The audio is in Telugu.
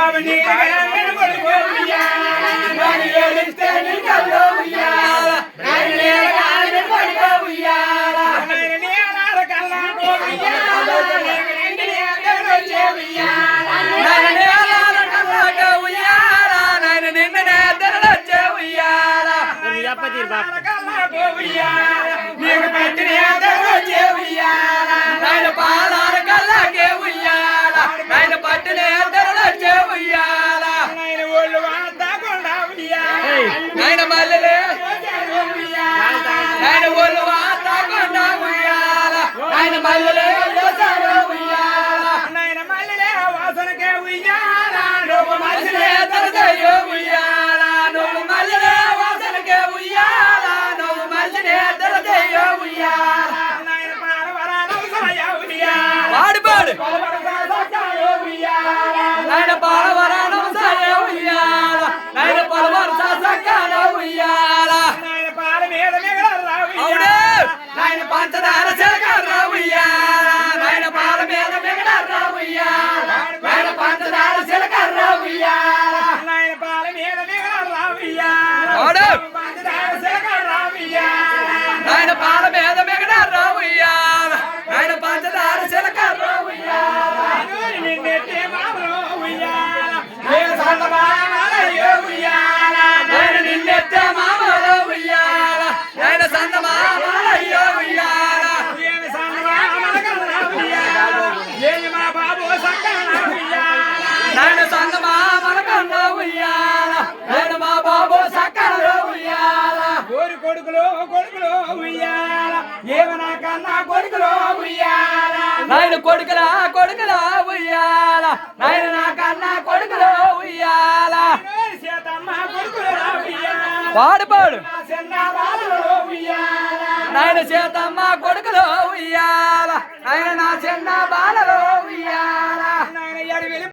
బాబు నీ కొడుకు నీకు పట్టిన పాలార కల్లాకే ఉయ్యాల నాయన పట్టిన వచ్చే ఉయ్యాల ఒళ్ళు వాడకుండా నాయన మల్లెలే నాయన ఒళ్ళు వాడకుండా ఉయ్యాల నాయన మల్లెలే ఉయ్యాల నాయన మల్లెలే వాసనకే ఉయ్యాల నువ్వు మల్లెలే తరదయ్యో ఉయ్యాల నువ్వు మల్లెలే వాసనకే ఉయ్యాల నువ్వు మల్లెలే తరదయ్యో ఉయ్యాల నాయన పాలవరాల పాడు పాడు నాయన పాలవరానం సాయ ఉయ్యాల నాయన పలవర సక్కన ఉయ్యాల నాయన పాల మీద మిగల అవునే నాయన పంచదార చెలకర్ర ఉయ్యాల నాయన పాల మీద మిగల ఉయ్యాల నాయన పంచదార చెలకర్ర ఉయ్యాల నాయన పాల మీద మిగల అవును నాయన పాల నాయన మీద మిగల ఉయ్యాల నాయన పంచదార చెలకర్ర ఉయ్యాల నిన్నెత్తే మామలో ఉయ్యాల నాయన నిన్నెత్తే మామలో ఉయ్యాల నాయన సందమామలయ్యో ఉయ్యాల ఏమి సన్నమామలకల్లా ఉయ్యాల ఏమి మా బాబు సక్కన ఉయ్యాల నాయన సందమామల కన్న ఉయ్యాల నాయన మా బాబు సక్కన ఉయ్యాల కోరి కొడుకులో ఉయ్యాల ఏమన్నా కన్నా కొడుకులో ఉయ్యాల నాయన కొడుకులా ఉయ్యాల నాయన నా కన్నా కొడుకులో ఉయ్యాల సీతమ్మ కొడుకులో ఉయ్యాల పాడు పాడు చిన్న బాలలో ఉయ్యాల నాయన సీతమ్మ కొడుకులో ఉయ్యాల నాయన నా చిన్న బాలలో ఉయ్యాల నాయన ఎడవిలి